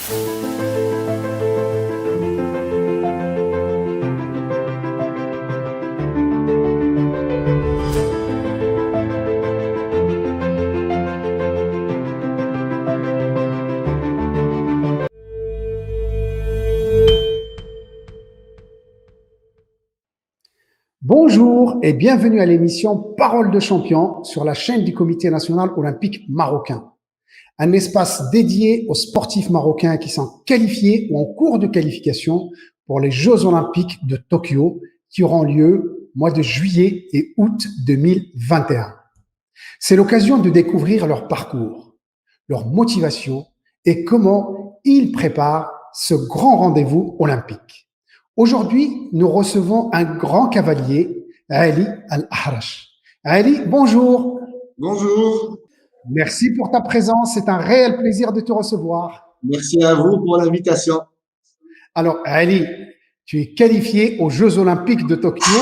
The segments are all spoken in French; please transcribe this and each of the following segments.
Bonjour et bienvenue à l'émission Parole de champion sur la chaîne du Comité national olympique marocain. Un espace dédié aux sportifs marocains qui sont qualifiés ou en cours de qualification pour les Jeux olympiques de Tokyo qui auront lieu au mois de juillet et août 2021. C'est l'occasion de découvrir leur parcours, leur motivation et comment ils préparent ce grand rendez-vous olympique. Aujourd'hui, nous recevons un grand cavalier, Ali Al-Ahrash. Ali, bonjour. Bonjour. Merci pour ta présence. C'est un réel plaisir de te recevoir. Merci à vous pour l'invitation. Alors, Ali, tu es qualifié aux Jeux olympiques de Tokyo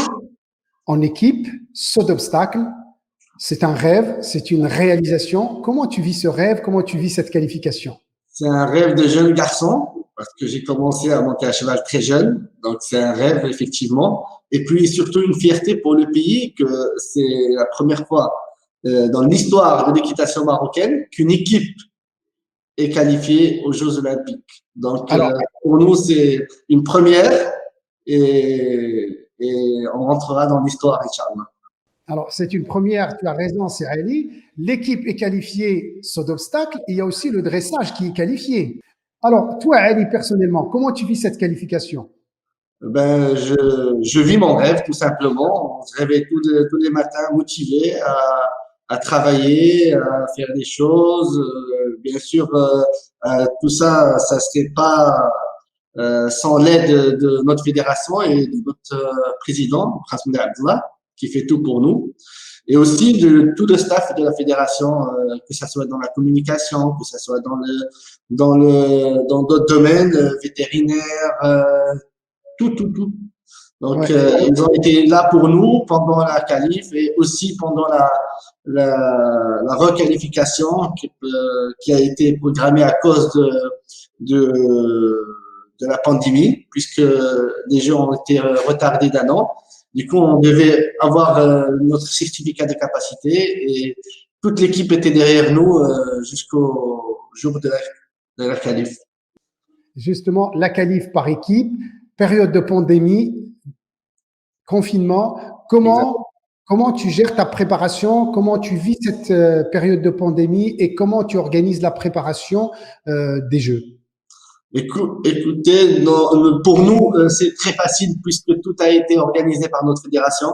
en équipe, saut d'obstacle. C'est un rêve, c'est une réalisation. Comment tu vis ce rêve? Comment tu vis cette qualification? C'est un rêve de jeune garçon parce que j'ai commencé à monter à cheval très jeune. Donc, c'est un rêve, effectivement. Et puis, surtout, une fierté pour le pays que c'est la première fois dans l'histoire de l'équitation marocaine qu'une équipe est qualifiée aux Jeux olympiques. Donc, pour nous, c'est une première et on rentrera dans l'histoire, Inch'Allah. Alors, c'est une première, tu as raison, c'est Ali. L'équipe est qualifiée saut d'obstacle. Il y a aussi le dressage qui est qualifié. Alors, toi, Ali, personnellement, comment tu vis cette qualification? Ben, je vis mon rêve, tout simplement. On se réveille tous les matins motivés à travailler, à faire des choses. Bien sûr, tout ça, ça serait pas sans l'aide de notre fédération et de notre président, Prince Moulay Abdallah, qui fait tout pour nous. Et aussi de tout le staff de la fédération, que ça soit dans la communication, que ça soit dans d'autres domaines, vétérinaires, tout. Donc, ils ont été là pour nous pendant la qualif et aussi pendant la requalification qui a été programmée à cause de la pandémie, puisque les Jeux ont été retardés d'un an. Du coup, on devait avoir notre certificat de capacité et toute l'équipe était derrière nous jusqu'au jour de la qualif. Justement, la qualif par équipe, période de pandémie, confinement. Comment tu gères ta préparation? Comment tu vis cette période de pandémie et comment tu organises la préparation des Jeux? Écoutez, pour nous, c'est très facile puisque tout a été organisé par notre fédération.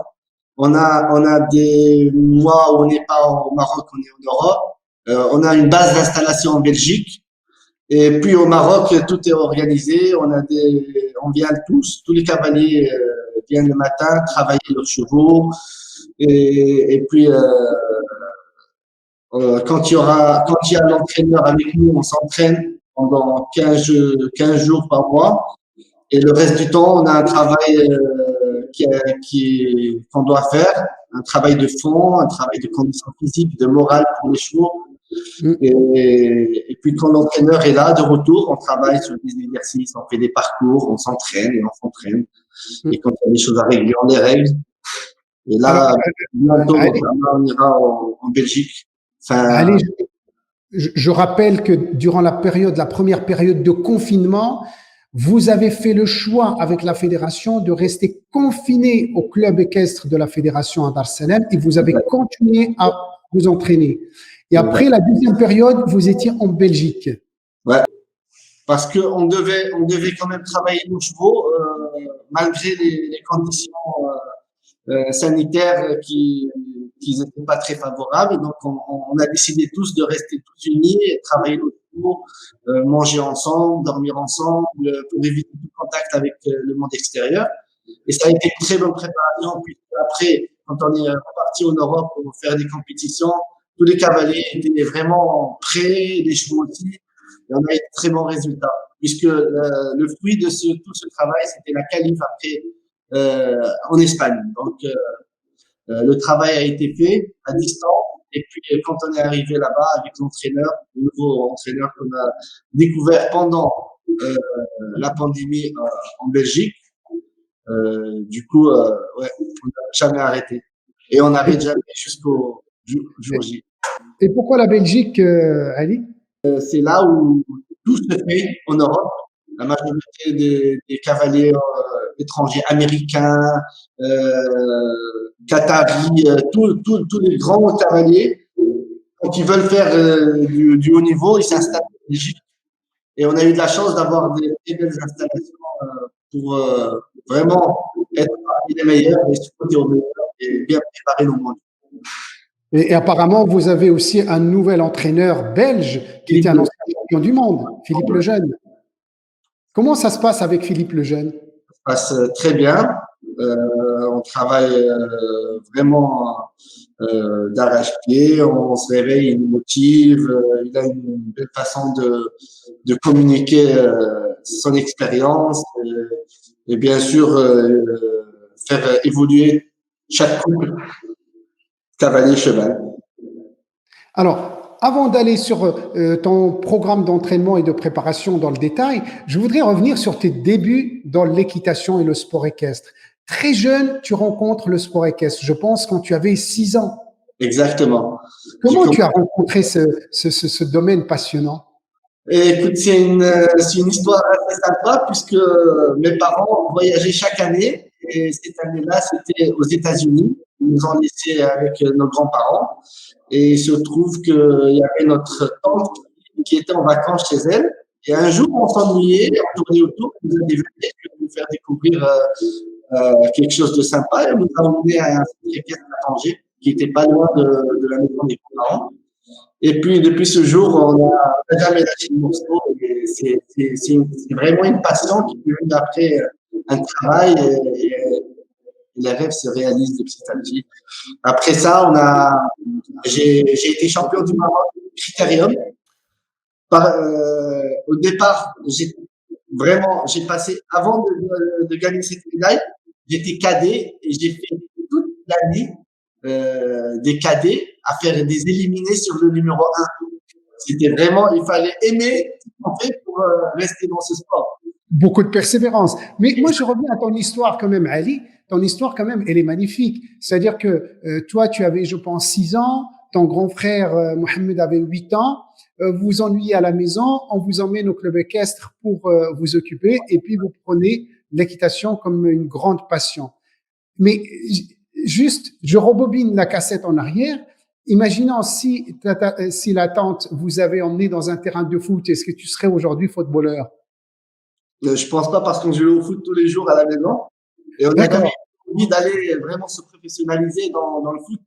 On a des mois où on n'est pas au Maroc, on est en Europe. On a une base d'installation en Belgique. Et puis au Maroc, tout est organisé. On vient tous les cavaliers viennent le matin travailler leurs chevaux. Et puis quand il y a l'entraîneur avec nous, on s'entraîne pendant 15 jours par mois. Et le reste du temps, on a un travail qu'on doit faire, un travail de fond, un travail de condition physique, de morale pour les chevaux. Et puis quand l'entraîneur est là, de retour, on travaille sur des exercices, on fait des parcours, on s'entraîne et on s'entraîne. Et quand il y a des choses à régler, on les règle. Et là, bientôt, on ira en Belgique. Allez, je rappelle que durant la première période de confinement, vous avez fait le choix avec la fédération de rester confiné au club équestre de la fédération à Dar es Salaam et vous avez continué à vous entraîner. Et après la deuxième période, vous étiez en Belgique. Ouais. Parce que on devait quand même travailler nos chevaux malgré les conditions sanitaires qui n'étaient pas très favorables. Et donc on a décidé tous de rester tous unis, et travailler nos chevaux, manger ensemble, dormir ensemble pour éviter tout contact avec le monde extérieur. Et ça a été une très bonne préparation. Puis après, quand on est parti en Europe pour faire des compétitions, tous les cavaliers étaient vraiment prêts, les chevaux aussi. Et on a eu de très bons résultats, puisque le fruit de tout ce travail, c'était la qualif après en Espagne. Donc, le travail a été fait à distance Et puis, quand on est arrivé là-bas avec l'entraîneur, le nouveau entraîneur qu'on a découvert pendant euh, la pandémie en Belgique, du coup, ouais, on n'a jamais arrêté. Et on n'arrête jamais jusqu'au jour J. Et pourquoi la Belgique, Ali? C'est là où tout se fait en Europe. La majorité des cavaliers étrangers, américains, qataris, tous les grands cavaliers, quand ils veulent faire du haut niveau, ils s'installent en Belgique. Et on a eu de la chance d'avoir des très belles installations pour vraiment être parmi les meilleurs et supporter aux meilleurs et bien préparer nos mondes. Et apparemment, vous avez aussi un nouvel entraîneur belge qui était un Philippe, ancien champion du monde, Philippe Lejeune. Comment ça se passe avec Philippe Lejeune? passe très bien. On travaille vraiment d'arrache-pied. On se réveille, il nous motive. Il a une belle façon de communiquer son expérience et bien sûr faire évoluer chaque couple cavalier-cheval. Alors, avant d'aller sur ton programme d'entraînement et de préparation dans le détail, je voudrais revenir sur tes débuts dans l'équitation et le sport équestre. Très jeune, tu rencontres le sport équestre, je pense quand tu avais 6 ans. Exactement. Comment tu as rencontré ce domaine passionnant? Et écoute, c'est une histoire assez sympa puisque mes parents voyageaient chaque année et cette année-là, c'était aux États-Unis. Ils nous ont laissés avec nos grands-parents et il se trouve qu'il y avait notre tante qui était en vacances chez elle. Et un jour, on s'ennuyait, on tournait autour, on nous a dit venez, je vais vous faire découvrir quelque chose de sympa. Et on nous a emmenés à un centre équestre à Tanger qui était pas loin de la maison des grands-parents. Et puis, depuis ce jour, on n'a jamais lâché le morceau. C'est vraiment une passion qui est venue après un travail et les rêves se réalisent de petit à petit. Après ça, j'ai été champion du Maroc Critérium. Au départ, j'ai passé, avant de gagner cette médaille, j'étais cadet et j'ai fait toute l'année des cadets à faire des éliminés sur le numéro 1. C'était vraiment, il fallait aimer ce qu'on fait pour rester dans ce sport. Beaucoup de persévérance. Mais moi, je reviens à ton histoire quand même, Ali. Ton histoire quand même, elle est magnifique. C'est-à-dire que toi, tu avais, je pense, 6 ans, ton grand frère Mohamed avait 8 ans, vous vous ennuyez à la maison, on vous emmène au club équestre pour vous occuper et puis vous prenez l'équitation comme une grande passion. Mais juste, je rebobine la cassette en arrière. Imaginons si la tante vous avait emmené dans un terrain de foot, est-ce que tu serais aujourd'hui footballeur? Je pense pas parce qu'on jouait au foot tous les jours à la maison et on n'a jamais envie d'aller vraiment se professionnaliser dans le foot.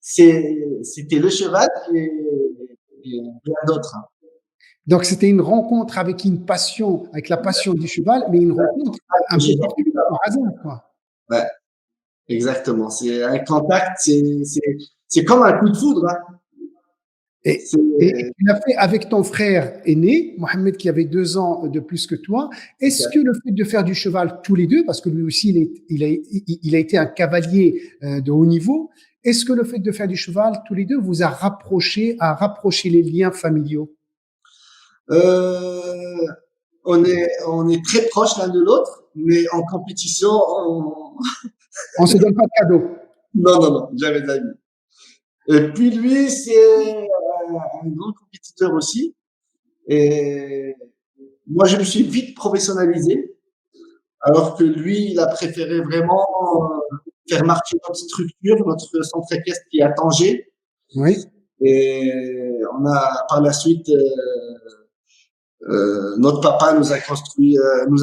C'était le cheval et rien d'autre. Donc, c'était une rencontre avec une passion, avec la passion du cheval, mais une rencontre un peu particulière par hasard, quoi. Ouais, exactement. C'est un contact, c'est comme un coup de foudre. Hein. Et tu l'as fait avec ton frère aîné, Mohamed, qui avait 2 ans de plus que toi. Est-ce que le fait de faire du cheval tous les deux, parce que lui aussi, il a été un cavalier de haut niveau, est-ce que le fait de faire du cheval tous les deux vous a rapproché les liens familiaux? Euh, on est très proches l'un de l'autre, mais en compétition, On se donne pas de cadeaux. non, jamais de la vie. Et puis lui, c'est un grand compétiteur aussi. Et moi, je me suis vite professionnalisé, alors que lui, il a préféré vraiment faire marcher notre structure, notre centre équestre qui est à Tanger. Oui. Et on a par la suite, notre papa nous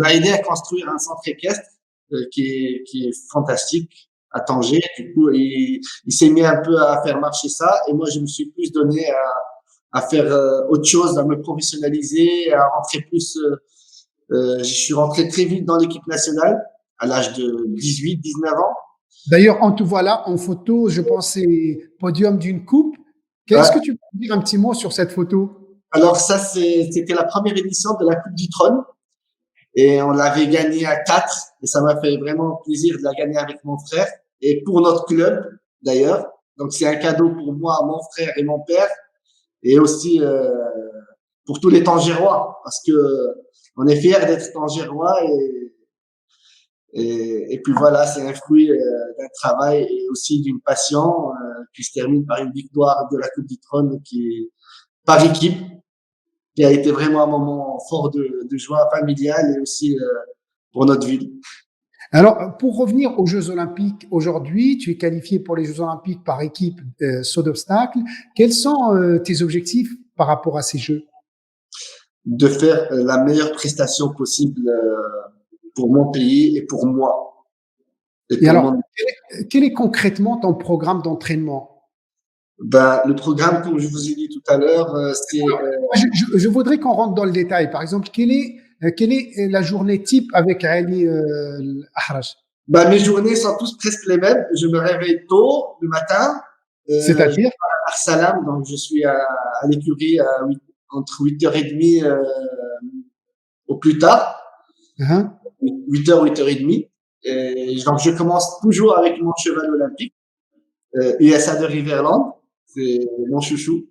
a aidé à construire un centre équestre qui est fantastique à Tanger. Du coup, il s'est mis un peu à faire marcher ça, et moi, je me suis plus donné à faire autre chose, à me professionnaliser, à rentrer plus. Je suis rentré très vite dans l'équipe nationale à l'âge de 18-19 ans. D'ailleurs, on te voit là en photo, je pense, c'est podium d'une coupe. Qu'est-ce que Ouais. tu peux dire un petit mot sur cette photo? Alors ça, c'était la première édition de la Coupe du Trône et on l'avait gagnée à 4 et ça m'a fait vraiment plaisir de la gagner avec mon frère et pour notre club d'ailleurs. Donc c'est un cadeau pour moi, mon frère et mon père, et aussi pour tous les Tangérois, parce que on est fiers d'être Tangérois et puis voilà, c'est un fruit d'un travail et aussi d'une passion qui se termine par une victoire de la Coupe du Trône qui est par équipe, qui a été vraiment un moment fort de joie familiale et aussi pour notre ville. Alors, pour revenir aux Jeux Olympiques, aujourd'hui, tu es qualifié pour les Jeux Olympiques par équipe saut d'obstacles. Quels sont tes objectifs par rapport à ces Jeux? De faire la meilleure prestation possible pour mon pays et pour moi. Et Et pour alors, mon... quel est concrètement ton programme d'entraînement? Ben, le programme, comme je vous ai dit tout à l'heure, c'est Je voudrais qu'on rentre dans le détail. Par exemple, quelle est la journée type avec Ali Ahraj? ben, mes journées sont tous presque les mêmes. Je me réveille tôt le matin. Je C'est-à-dire? pars à Arsalam, donc je suis à l'écurie entre 8h30 au plus tard, Hein? 8h, 8h30. Et donc je commence toujours avec mon cheval olympique, USA de Riverland, c'est mon chouchou.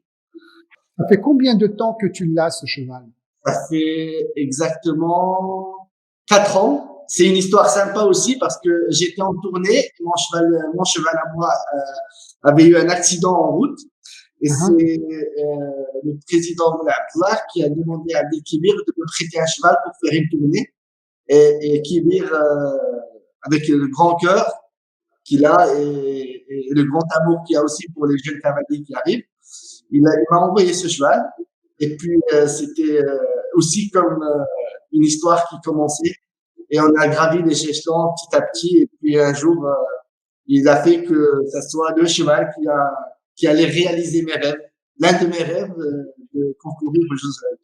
Ça fait combien de temps que tu l'as, ce cheval? Ça fait exactement 4 ans. C'est une histoire sympa aussi parce que j'étais en tournée, mon cheval à moi avait eu un accident en route et c'est Hein? le président Abdallah qui a demandé à Abdelkibir de me prêter un cheval pour faire une tournée et Kibir avec le grand cœur qu'il a et le grand amour qu'il a aussi pour les jeunes cavaliers qui arrivent, il m'a envoyé ce cheval. Et puis, c'était aussi comme une histoire qui commençait. Et on a gravi les échelons petit à petit. Et puis, un jour, il a fait que ça soit le cheval qui allait réaliser mes rêves. L'un de mes rêves, de concourir aux Jeux Olympiques.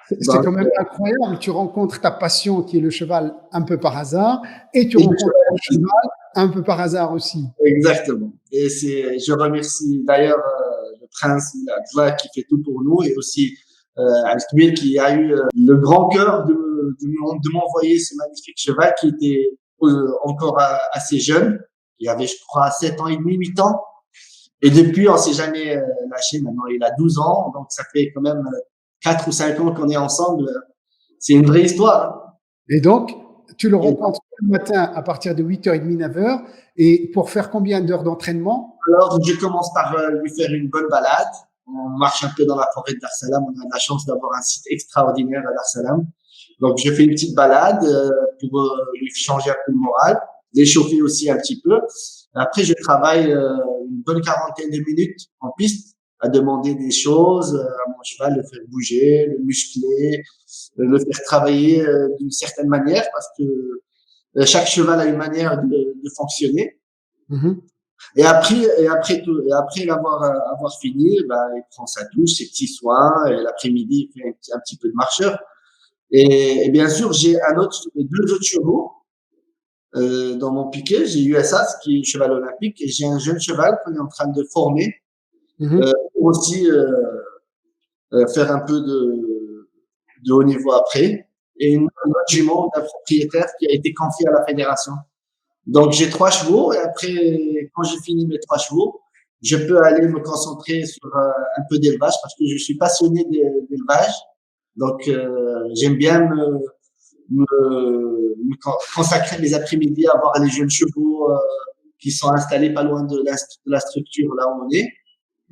C'est Donc, quand même incroyable. Tu rencontres ta passion qui est le cheval un peu par hasard et tu et le rencontres ton cheval, cheval un peu par hasard aussi. exactement. Et je remercie d'ailleurs le prince Abdallah qui fait tout pour nous et aussi Al-Kbir qui a eu le grand cœur de m'envoyer ce magnifique cheval qui était encore assez jeune. Il avait, je crois, 7 ans et demi, 8 ans. Et depuis, on s'est jamais lâché. Maintenant, il a 12 ans. Donc, ça fait quand même 4 ou 5 ans qu'on est ensemble. C'est une vraie histoire. Et donc, tu le Et rencontres le matin à partir de 8h30, 9h. Et pour faire combien d'heures d'entraînement? alors, je commence par lui faire une bonne balade. On marche un peu dans la forêt de Dar Salam. On a la chance d'avoir un site extraordinaire à Dar Salam. Donc, je fais une petite balade pour lui changer un peu le moral, l'échauffer aussi un petit peu. Après, je travaille une bonne quarantaine de minutes en piste à demander des choses à mon cheval, le faire bouger, le muscler, le faire travailler d'une certaine manière parce que chaque cheval a une manière de fonctionner. Mhm. Et après avoir fini, bah, il prend sa douche, ses petits soins, et l'après-midi, il fait un petit peu de marcheur. Et bien sûr, j'ai deux autres chevaux dans mon piquet. J'ai USAS, qui est cheval olympique, et j'ai un jeune cheval qu'on est en train de former Mhm. pour aussi faire un peu de haut niveau après. Et une autre jument d'un propriétaire qui a été confié à la fédération. Donc, j'ai 3 chevaux et après, quand j'ai fini mes 3 chevaux, je peux aller me concentrer sur un peu d'élevage parce que je suis passionné d'élevage. Donc, j'aime bien me consacrer mes après-midi à voir les jeunes chevaux qui sont installés pas loin de la structure là où on est.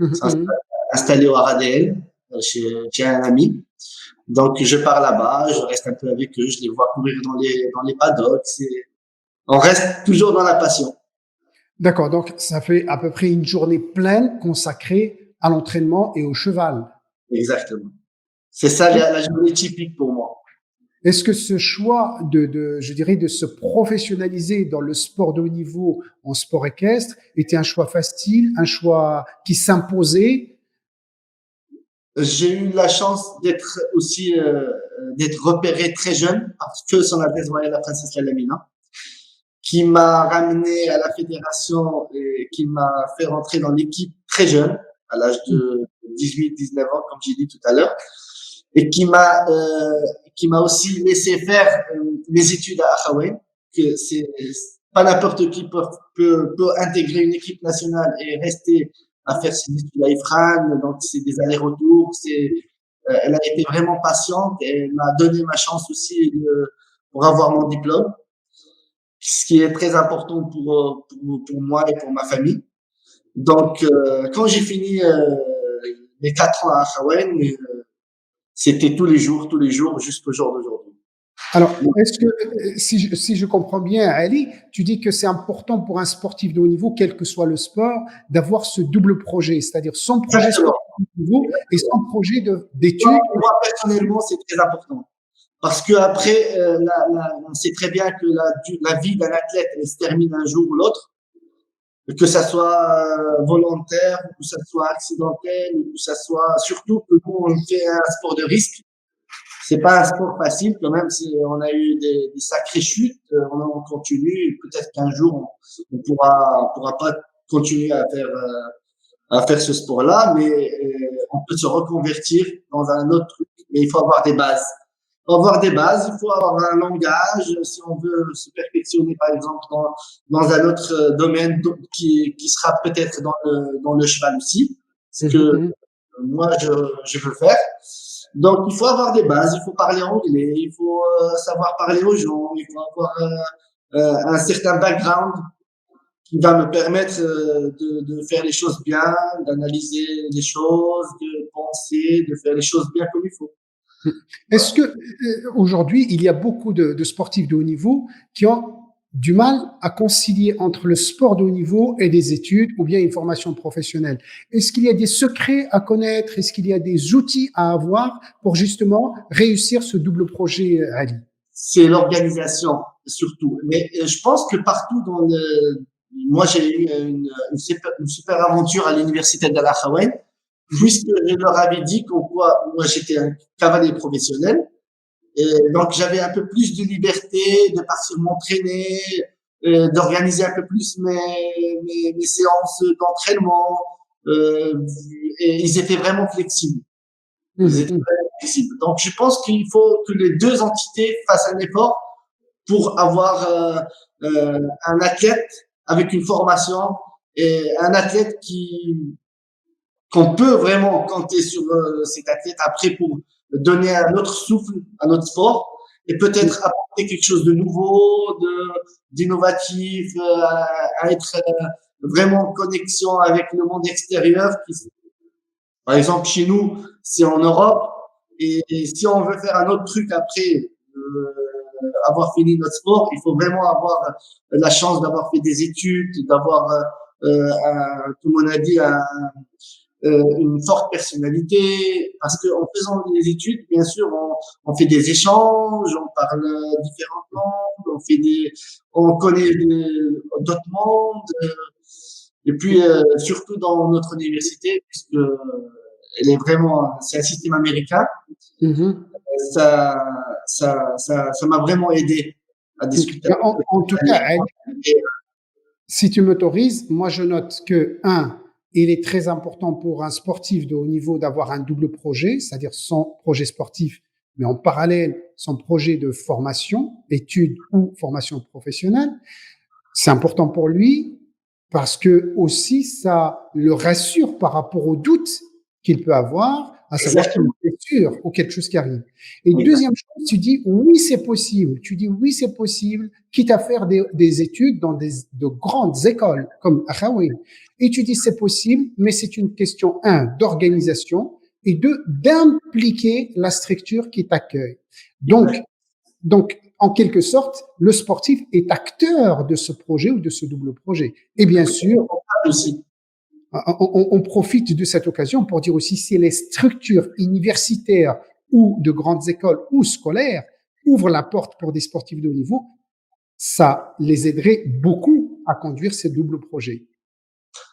Ils sont Mhm. installés au RADL chez un ami. Donc, je pars là-bas, je reste un peu avec eux, je les vois courir dans les paddocks. On reste toujours dans la passion. D'accord. Donc, ça fait à peu près une journée pleine consacrée à l'entraînement et au cheval. Exactement. C'est ça la journée typique pour moi. Est-ce que ce choix je dirais, de se professionnaliser dans le sport de haut niveau en sport équestre était un choix facile, un choix qui s'imposait? J'ai eu la chance d'être aussi d'être repéré très jeune par feu son Altesse Royale la Princesse Lamina, qui m'a ramené à la fédération et qui m'a fait rentrer dans l'équipe très jeune, à l'âge de 18-19 ans, comme j'ai dit tout à l'heure, et qui m'a aussi laissé faire mes études à Akhawaï, que pas n'importe qui peut intégrer une équipe nationale et rester à faire ses études à Ifrane. Donc, c'est des allers-retours. Elle a été vraiment patiente et elle m'a donné ma chance aussi pour avoir mon diplôme, ce qui est très important pour moi et pour ma famille. Donc, quand j'ai fini mes 4 ans à Khawaïn, c'était tous les jours, jusqu'au jour d'aujourd'hui. Alors, est-ce que, si je comprends bien, Ali, tu dis que c'est important pour un sportif de haut niveau, quel que soit le sport, d'avoir ce double projet, c'est-à-dire son projet Exactement. sportif de haut niveau et son projet d'études. Moi, personnellement, c'est très important. Parce que après, on sait très bien que la vie d'un athlète, elle se termine un jour ou l'autre, que ça soit volontaire, ou que ça soit accidentel, ou que ça soit surtout que nous on fait un sport de risque. C'est pas un sport facile quand même. Si on a eu des sacrées chutes, on continue. Peut-être qu'un jour on pourra pas continuer à faire ce sport-là, mais on peut se reconvertir dans un autre truc. Mais il faut avoir des bases. Il faut avoir des bases, il faut avoir un langage. Si on veut se perfectionner, par exemple, dans un autre domaine qui sera peut-être dans le cheval aussi, ce que moi je veux faire. Donc, il faut avoir des bases, il faut parler anglais, il faut savoir parler aux gens, il faut avoir un certain background qui va me permettre de faire les choses bien, d'analyser les choses, de penser, de faire les choses bien comme il faut. Est-ce que aujourd'hui, il y a beaucoup de sportifs de haut niveau qui ont du mal à concilier entre le sport de haut niveau et des études ou bien une formation professionnelle? Est-ce qu'il y a des secrets à connaître? Est-ce qu'il y a des outils à avoir pour justement réussir ce double projet, Ali? C'est l'organisation surtout. Mais je pense que partout moi j'ai eu une super aventure à l'université d'Al Akhawaïn, puisque je leur avais dit qu'en quoi moi j'étais un cavalier professionnel. Et donc j'avais un peu plus de liberté de partir m'entraîner, d'organiser un peu plus mes séances d'entraînement. Euh, et ils étaient vraiment flexibles. Ils étaient vraiment flexibles. Donc je pense qu'il faut que les deux entités fassent un effort pour avoir un athlète avec une formation et un athlète qu'on peut vraiment compter sur cet athlète après pour donner un autre souffle à notre sport et peut-être apporter quelque chose de nouveau, d'innovatif, à être vraiment en connexion avec le monde extérieur. Par exemple, chez nous, c'est en Europe et si on veut faire un autre truc après avoir fini notre sport, il faut vraiment avoir la chance d'avoir fait des études, d'avoir, comme on a dit, une forte personnalité, parce qu'en faisant des études, bien sûr, on fait des échanges, on parle différentes langues, on connaît d'autres mondes, et puis surtout dans notre université, puisque elle est vraiment, c'est un système américain, ça, ça m'a vraiment aidé à discuter. En tout cas, si tu m'autorises, moi je note que, il est très important pour un sportif de haut niveau d'avoir un double projet, c'est-à-dire son projet sportif, mais en parallèle son projet de formation, études ou formation professionnelle. C'est important pour lui parce que aussi ça le rassure par rapport aux doutes qu'il peut avoir, à savoir qu'il est sûr ou quelque chose qui arrive. Et deuxième chose, tu dis oui, c'est possible. Tu dis oui, c'est possible, quitte à faire des études dans de grandes écoles comme Akhawaïn. Et tu dis c'est possible, mais c'est une question, d'organisation et d'impliquer la structure qui t'accueille. Donc, en quelque sorte, le sportif est acteur de ce projet ou de ce double projet. Et bien sûr, aussi. On profite de cette occasion pour dire aussi si les structures universitaires ou de grandes écoles ou scolaires ouvrent la porte pour des sportifs de haut niveau, ça les aiderait beaucoup à conduire ces doubles projets.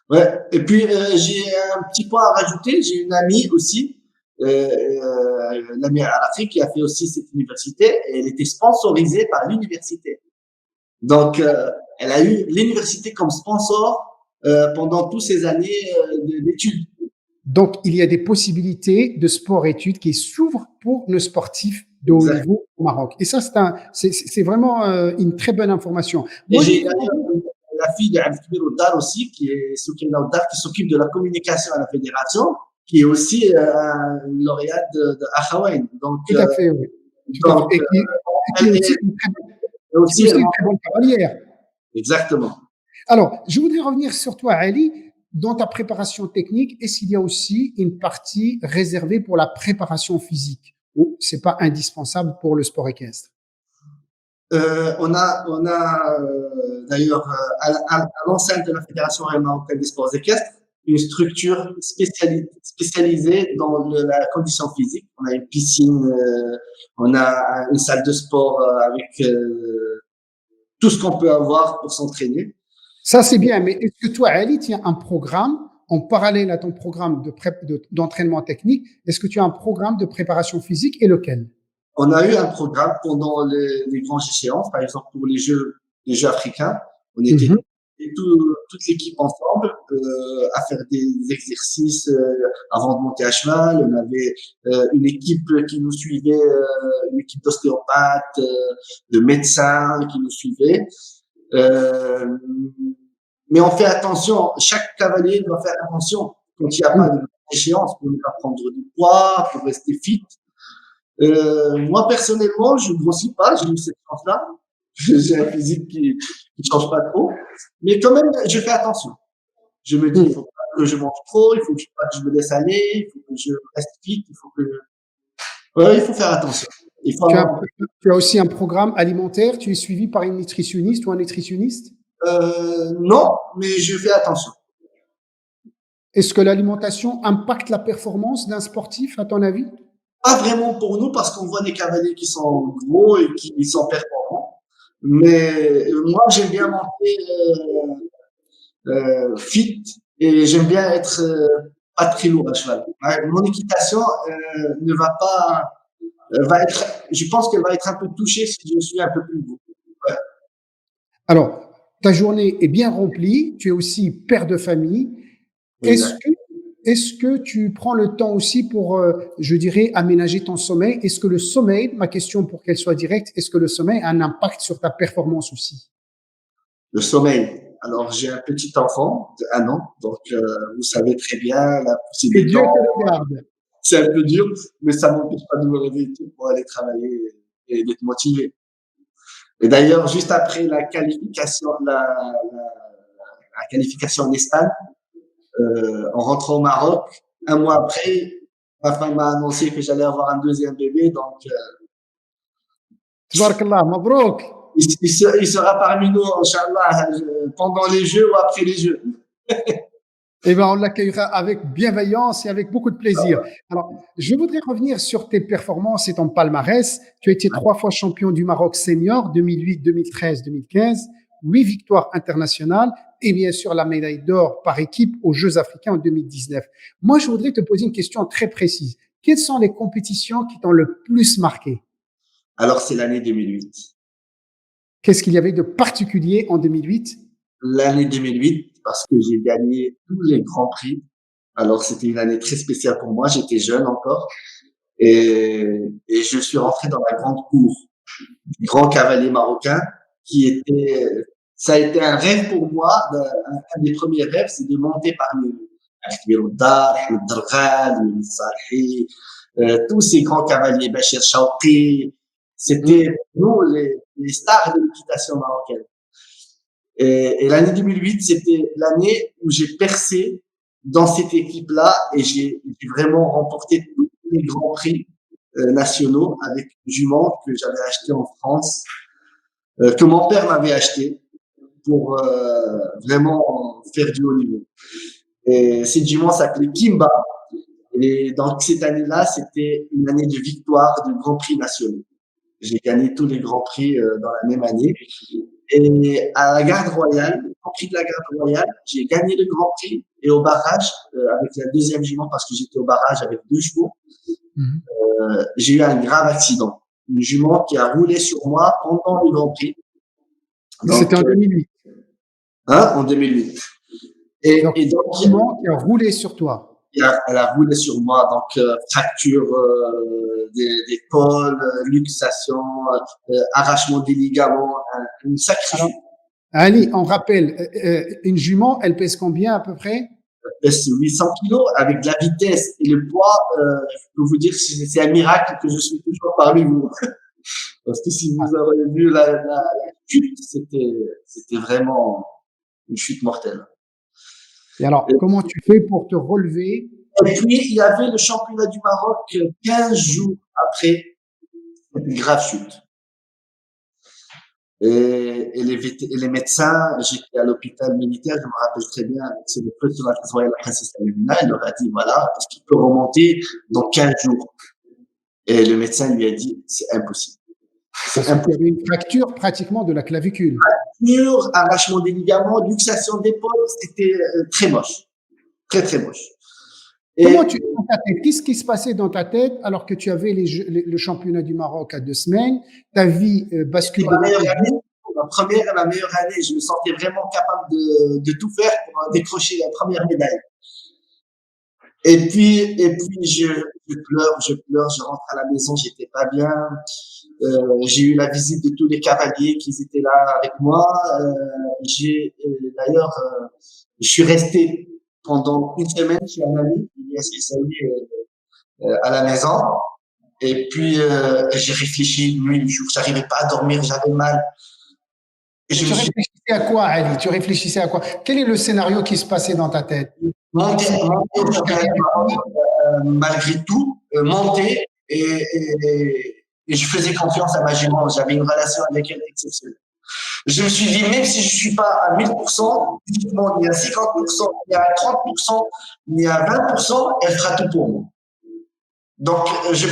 Ouais. Et puis j'ai un petit point à rajouter. J'ai une amie aussi, une amie à l'Afrique qui a fait aussi cette université et elle était sponsorisée par l'université. Donc elle a eu l'université comme sponsor pendant toutes ces années d'études. Donc, il y a des possibilités de sport-études qui s'ouvrent pour nos sportifs de haut Exact. niveau au Maroc. Et ça, c'est vraiment une très bonne information. Et Moi, je j'ai voudrais d'ailleurs la fille d'Abdelkbir Oddar aussi, qui est Soukaina Oddar, qui s'occupe de la communication à la fédération, qui est aussi une lauréate de Akhawain. tout à fait, oui. Tout à fait. Donc Et qui elle est est aussi, aussi une très bonne cavalière. exactement. Alors, je voudrais revenir sur toi, Ali. Dans ta préparation technique, est-ce qu'il y a aussi une partie réservée pour la préparation physique ou c'est pas indispensable pour le sport équestre? On a d'ailleurs à l'enceinte de la Fédération marocaine des sports équestres une structure spécialisée dans la condition physique. On a une piscine, on a une salle de sport avec tout ce qu'on peut avoir pour s'entraîner. Ça, c'est bien, mais est-ce que toi, Ali, tu as un programme en parallèle à ton programme d'entraînement technique? Est-ce que tu as un programme de préparation physique et lequel? On a eu un programme pendant les grandes échéances, par exemple pour les Jeux africains. On était Mhm. toute l'équipe ensemble à faire des exercices avant de monter à cheval. On avait une équipe qui nous suivait, une équipe d'ostéopathes, de médecins qui nous suivaient. Euh, mais on fait attention, chaque cavalier doit faire attention quand il n'y a pas de échéance pour ne pas prendre du poids, pour rester fit. Moi, personnellement, je ne grossis pas, j'ai eu cette chance-là. J'ai un physique qui change pas trop. Mais quand même, je fais attention. Je me dis, il faut pas que je mange trop, il faut pas que je me laisse aller, il faut que je reste fit, ouais, il faut faire attention. Il faut Tu as, avoir, tu as aussi un programme alimentaire, tu es suivi par une nutritionniste ou un nutritionniste? non, mais je fais attention. Est-ce que l'alimentation impacte la performance d'un sportif, à ton avis? Pas vraiment pour nous parce qu'on voit des cavaliers qui sont gros et qui sont performants. Mais moi, j'aime bien manger fit et j'aime bien être pas très lourd à cheval. Ouais, mon équitation ne va pas, va être, je pense qu'elle va être un peu touchée si je suis un peu plus gros. Ouais, Alors, ta journée est bien remplie, tu es aussi père de famille. Est-ce exact. que, est-ce que tu prends le temps aussi pour, je dirais, aménager ton sommeil? Est-ce que le sommeil, ma question pour qu'elle soit directe, est-ce que le sommeil a un impact sur ta performance aussi? Le sommeil. Alors, j'ai un petit enfant de 1 an, donc vous savez très bien, la poussée Que des Dieu dents, te le garde. c'est un peu dur, mais ça m'empêche pas de me réveiller tôt pour aller travailler et d'être motivé. Et d'ailleurs, juste après la qualification en Espagne, en rentrant au Maroc, un mois après, ma femme m'a annoncé que j'allais avoir un deuxième bébé, donc Tabarakallah, mabrouk. il sera parmi nous, Inch'Allah, pendant les Jeux ou après les Jeux. Eh bien, on l'accueillera avec bienveillance et avec beaucoup de plaisir. Alors, je voudrais revenir sur tes performances et ton palmarès. Tu as été 3 fois champion du Maroc senior, 2008, 2013, 2015, 8 victoires internationales et bien sûr la médaille d'or par équipe aux Jeux africains en 2019. Moi, je voudrais te poser une question très précise. Quelles sont les compétitions qui t'ont le plus marqué? Alors, c'est l'année 2008. Qu'est-ce qu'il y avait de particulier en 2008? L'année 2008, parce que j'ai gagné tous les grands prix. Alors, c'était une année très spéciale pour moi. J'étais jeune encore. Et, et je suis rentré dans la grande cour du grand cavalier marocain qui était, ça a été un rêve pour moi. Un des premiers rêves, c'est de monter parmi Al-Kbir Oddar, Ahmed Darghal, Salhi, tous ces grands cavaliers, Bachir Chawqi. C'était nous les stars de l'équitation marocaine. Et l'année 2008, c'était l'année où j'ai percé dans cette équipe-là et j'ai vraiment remporté tous les grands prix nationaux avec une jument que j'avais acheté en France, que mon père m'avait acheté pour vraiment faire du haut niveau. Et cette jument s'appelait Kimba. Et donc cette année-là, c'était une année de victoire de grands prix nationaux. J'ai gagné tous les grands prix dans la même année. Et à la garde royale, au Grand Prix de la garde royale, j'ai gagné le Grand Prix et au barrage, avec la deuxième jument, parce que j'étais au barrage avec 2 chevaux, j'ai eu un grave accident. Une jument qui a roulé sur moi pendant le Grand Prix. C'était Donc, en 2008. hein, en 2008. Donc, Et donc, comment qui a roulé sur toi? elle a roulé sur moi, donc fracture d'épaule, luxation, arrachement des ligaments, une sacrée Alors, chute. Ali, on rappelle, une jument, elle pèse combien à peu près? Pèse 800 kilos avec de la vitesse et le poids. Je peux vous dire que c'est un miracle que je suis toujours parmi vous. Parce que si vous avez vu la chute, c'était vraiment une chute mortelle. Et alors, comment tu fais pour te relever? Et puis, il y avait le championnat du Maroc 15 jours après cette grave chute. Et les médecins, j'étais à l'hôpital militaire, je me rappelle très bien, c'est le président de la princesse Amina, il leur a dit, voilà, est-ce qu'il peut remonter dans 15 jours? Et le médecin lui a dit, c'est impossible. Parce qu'il y avait une fracture pratiquement de la clavicule. Fracture, arrachement des ligaments, luxation d'épaule, c'était très moche. Très, très moche. Comment tu dans ta tête, qu'est-ce qui se passait dans ta tête alors que tu avais le championnat du Maroc à 2 semaines, ta vie bascule ma meilleure année, ma meilleure année, je me sentais vraiment capable de tout faire pour décrocher la première médaille. Et puis je pleure, je rentre à la maison, j'étais pas bien. J'ai eu la visite de tous les cavaliers qui étaient là avec moi. D'ailleurs, je suis resté pendant une semaine chez un ami, Ilyes Essaoui, à la maison. Et puis j'ai réfléchi nuit, jour, j'arrivais pas à dormir, j'avais mal. Et tu réfléchissais à quoi, Ali? Tu réfléchissais à quoi? Quel est le scénario qui se passait dans ta tête? Monter au championnat du Maroc, malgré tout, monter et je faisais confiance à ma jument. J'avais une relation avec elle exceptionnelle. Je me suis dit, même si je suis pas à 1000%, physiquement, ni à 50%, ni à 30%, ni à 20%, elle fera tout pour moi. Donc, je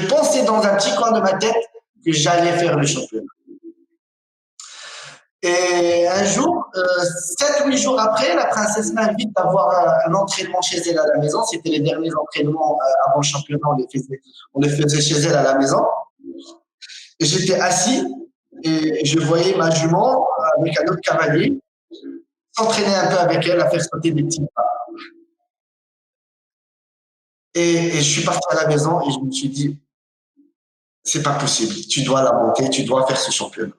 pensais dans un petit coin de ma tête que j'allais faire le championnat. Et un jour, 7 ou 8 jours après, la princesse m'invite à avoir un entraînement chez elle à la maison. C'était les derniers entraînements avant le championnat, on les faisait chez elle à la maison. Et j'étais assis et je voyais ma jument avec un autre cavalier s'entraîner un peu avec elle à faire sauter des petits pas. Et je suis parti à la maison et je me suis dit, c'est pas possible, tu dois la monter, tu dois faire ce championnat.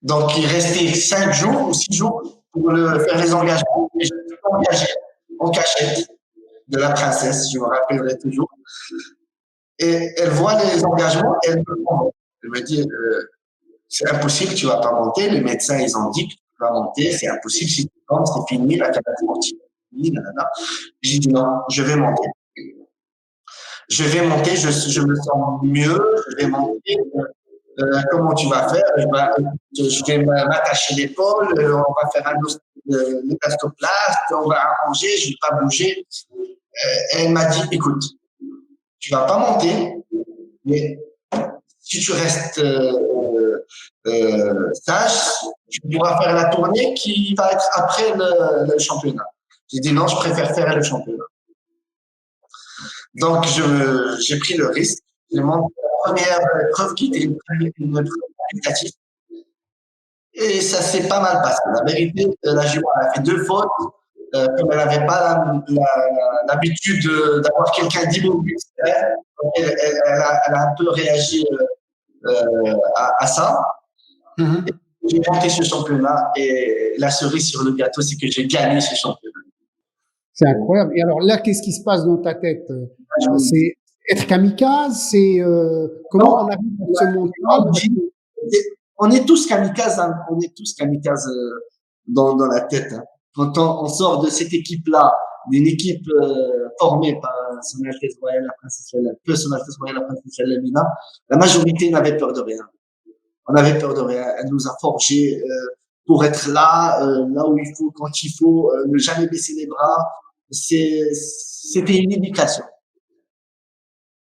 Donc, il restait 5 jours ou 6 jours pour faire les engagements. Et je me suis engagé en cachette de la princesse, je me rappellerai toujours. Et elle voit les engagements et elle me prend. Elle me dit, c'est impossible, tu vas pas monter. Les médecins, ils ont dit que tu vas monter. C'est impossible, si tu montes, c'est fini, la carrière sportive. J'ai dit non, je vais monter. Je vais monter, je me sens mieux, je vais monter. Comment tu vas faire? Je vais m'attacher l'épaule, on va faire un élastoplaste, on va arranger, je ne vais pas bouger. Elle m'a dit, écoute, tu ne vas pas monter, mais si tu restes sage, tu pourras faire la tournée qui va être après le championnat. J'ai dit non, je préfère faire le championnat. Donc, j'ai pris le risque. J'ai monté la première épreuve qui était une épreuve qualitative. Et ça s'est pas mal passé. La vérité, la jument a fait 2 fautes. Comme elle n'avait pas l'habitude d'avoir quelqu'un d'immobile, elle a un peu réagi à ça. Mm-hmm. J'ai monté ce championnat et la cerise sur le gâteau, c'est que j'ai gagné ce championnat. C'est incroyable. Et alors là, qu'est-ce qui se passe dans ta tête? C'est être kamikaze? C'est comment on arrive à ce monde-là? On est tous kamikazes, hein. On est tous kamikazes dans la tête. Hein. Quand on sort de cette équipe-là, d'une équipe formée par Son Altesse Royale la Princesse Royale la Princesse Lamina, la majorité n'avait peur de rien. On avait peur de rien. Elle nous a forgés pour être là, là où il faut, quand il faut, ne jamais baisser les bras. C'était une éducation.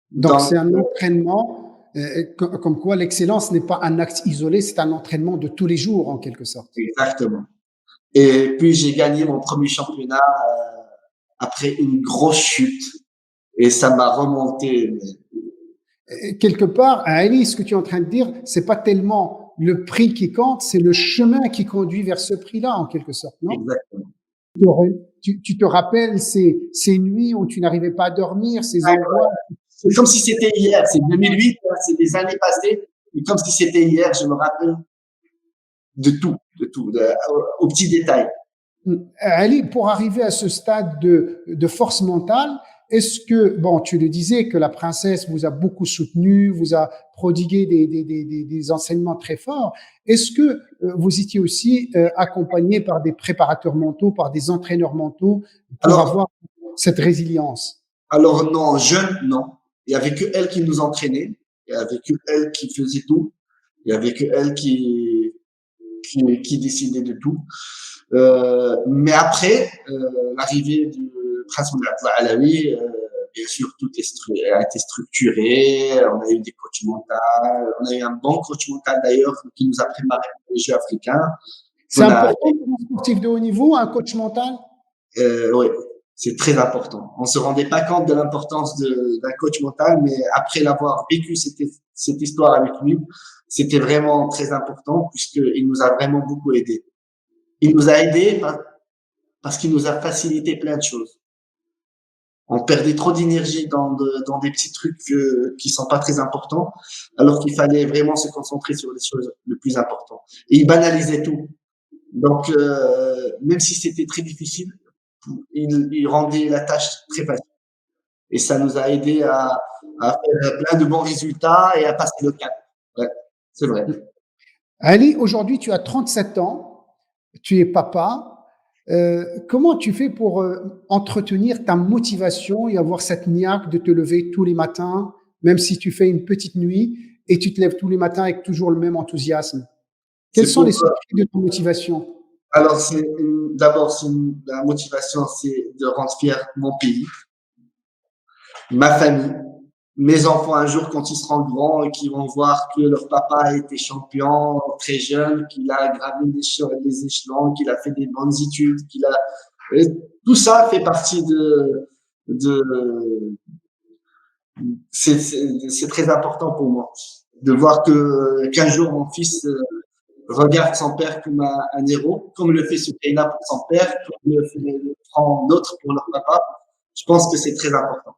Donc c'est un entraînement, comme quoi l'excellence n'est pas un acte isolé, c'est un entraînement de tous les jours en quelque sorte. Exactement. Et puis j'ai gagné mon premier championnat après une grosse chute et ça m'a remonté. Quelque part, Ali, ce que tu es en train de dire, c'est pas tellement le prix qui compte, c'est le chemin qui conduit vers ce prix-là en quelque sorte, non? Exactement. Tu te rappelles ces nuits où tu n'arrivais pas à dormir, ces angoisses? C'est comme si c'était hier, c'est 2008, c'est des années passées, et comme si c'était hier, je me rappelle de tout, aux petits détails. Ali, pour arriver à ce stade de force mentale, est-ce que, bon, tu le disais, que la princesse vous a beaucoup soutenu, vous a prodigué des enseignements très forts, est-ce que vous étiez aussi accompagné par des préparateurs mentaux, par des entraîneurs mentaux pour Alors, avoir cette résilience? alors non, jeune, non. Il y avait que elle qui nous entraînait, il y avait que elle qui faisait tout, il y avait que elle qui décidait de tout. Mais après l'arrivée du prince Moulay Alaoui, bien sûr, a été structuré. On a eu des coachs mentaux. On a eu un bon coach mental d'ailleurs qui nous a préparé pour les Jeux africains. C'est important pour un sportif de haut niveau, un coach mental? Oui, c'est très important. On se rendait pas compte de l'importance d'un coach mental, mais après l'avoir vécu cette histoire avec lui, c'était vraiment très important puisqu'il nous a vraiment beaucoup aidé. Il nous a aidés parce qu'il nous a facilité plein de choses. On perdait trop d'énergie dans des petits trucs qui sont pas très importants, alors qu'il fallait vraiment se concentrer sur les choses les plus importantes. Et il banalisait tout. Donc, même si c'était très difficile, il rendait la tâche très facile. Et ça nous a aidé à faire plein de bons résultats et à passer le cap. Ouais, c'est vrai. Ali, aujourd'hui, tu as 37 ans, tu es papa. Comment tu fais pour entretenir ta motivation et avoir cette niaque de te lever tous les matins, même si tu fais une petite nuit et tu te lèves tous les matins avec toujours le même enthousiasme? Quels sont les secrets de ta motivation? Alors, d'abord, la motivation, c'est de rendre fier mon pays, ma famille, mes enfants un jour quand ils seront grands et qu'ils vont voir que leur papa a été champion très jeune, qu'il a gravé les échelons, qu'il a fait des bonnes études, et tout ça fait partie de c'est très important pour moi de voir qu'un jour mon fils regarde son père comme un héros, comme le fait Soukaina pour son père, comme le font d'autres pour leur papa. Je pense que c'est très important.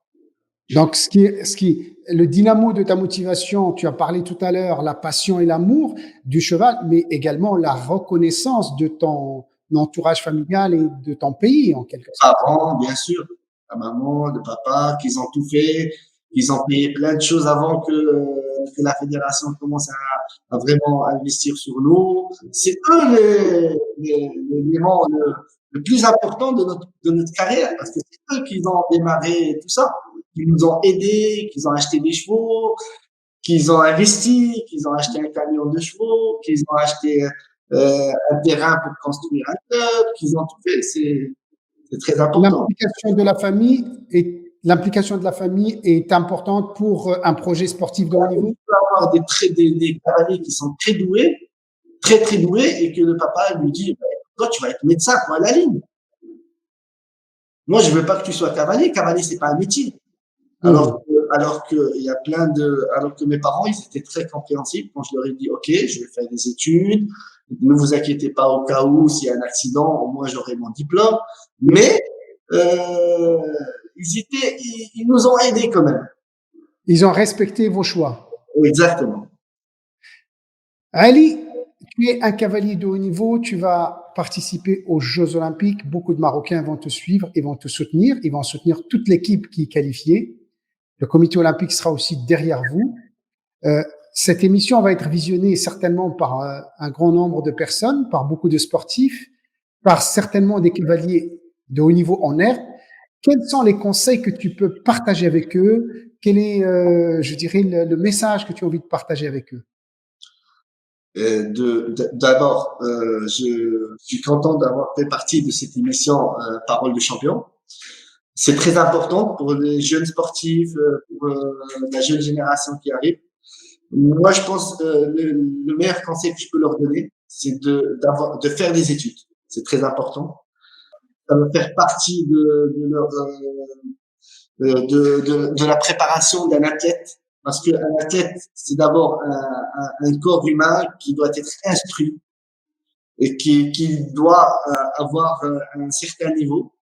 Donc, le dynamo de ta motivation, tu as parlé tout à l'heure, la passion et l'amour du cheval, mais également la reconnaissance de ton entourage familial et de ton pays, en quelque sorte. Parents, bien sûr, la maman, le papa, qu'ils ont tout fait, qu'ils ont payé plein de choses avant que la fédération commence à vraiment investir sur nous. C'est eux l'élément le plus important de notre carrière, parce que c'est eux qui ont démarré tout ça, qui nous ont aidés, qui ont acheté des chevaux, qu'ils ont investi, qu'ils ont acheté un camion de chevaux, qu'ils ont acheté un terrain pour construire un club, qu'ils ont tout fait. C'est très important. L'implication de la famille est importante pour un projet sportif de haut niveau. Il peut avoir des cavaliers qui sont très doués, très doués, et que le papa lui dit, toi, tu vas être médecin, toi, à la ligne. Moi, je veux pas que tu sois cavalier. Cavalier, c'est pas un métier. Alors que mes parents, ils étaient très compréhensifs quand je leur ai dit, OK, je vais faire des études. Ne vous inquiétez pas au cas où s'il y a un accident, au moins j'aurai mon diplôme. Mais, ils nous ont aidés quand même. Ils ont respecté vos choix. Exactement. Ali, tu es un cavalier de haut niveau, tu vas participer aux Jeux Olympiques. Beaucoup de Marocains vont te suivre et vont te soutenir. Ils vont soutenir toute l'équipe qui est qualifiée. Le comité olympique sera aussi derrière vous. Cette émission va être visionnée certainement par un grand nombre de personnes, par beaucoup de sportifs, par certainement des cavaliers de haut niveau en herbe. Quels sont les conseils que tu peux partager avec eux? Quel est, je dirais, le message que tu as envie de partager avec eux? D'abord, je suis content d'avoir fait partie de cette émission Parole de champion. C'est très important pour les jeunes sportifs, pour la jeune génération qui arrive. Moi, je pense le meilleur conseil que je peux leur donner, c'est de faire des études. C'est très important. Ça va faire partie de la préparation d'un athlète, parce qu'un athlète, c'est d'abord un corps humain qui doit être instruit. et qui doit avoir un certain niveau,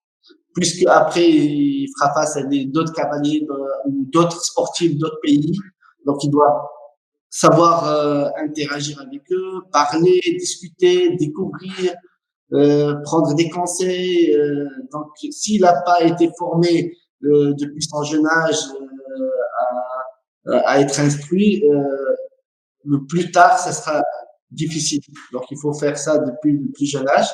puisque après il fera face à d'autres cavaliers ou d'autres sportifs d'autres pays. Donc il doit savoir interagir avec eux, parler, discuter, découvrir, prendre des conseils. Donc s'il n'a pas été formé depuis son jeune âge à être instruit, le plus tard, ça sera difficile. Donc, il faut faire ça depuis le plus jeune âge.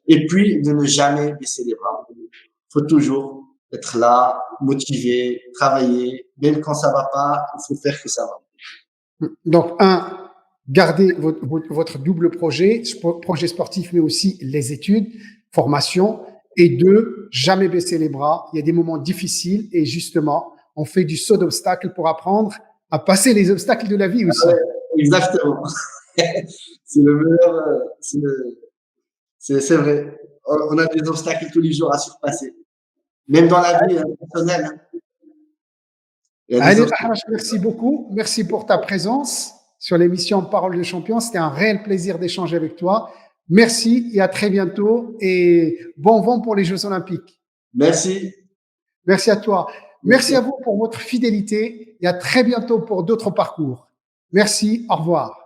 Et puis, de ne jamais baisser les bras. Il faut toujours être là, motivé, travailler. Même quand ça va pas, il faut faire que ça va. Donc, un, gardez votre double projet sportif, mais aussi les études, formation. Et deux, jamais baisser les bras. Il y a des moments difficiles et justement, on fait du saut d'obstacles pour apprendre à passer les obstacles de la vie aussi. Exactement. C'est le meilleur, c'est vrai. On a des obstacles tous les jours à surpasser. Même dans la vie personnelle. Il y a des Allez, obstacles. Ahrash, merci beaucoup. Merci pour ta présence sur l'émission Parole de champion. C'était un réel plaisir d'échanger avec toi. Merci et à très bientôt et bon vent pour les Jeux Olympiques. Merci. Merci à toi. Merci Merci. à vous pour votre fidélité et à très bientôt pour d'autres parcours. Merci, au revoir.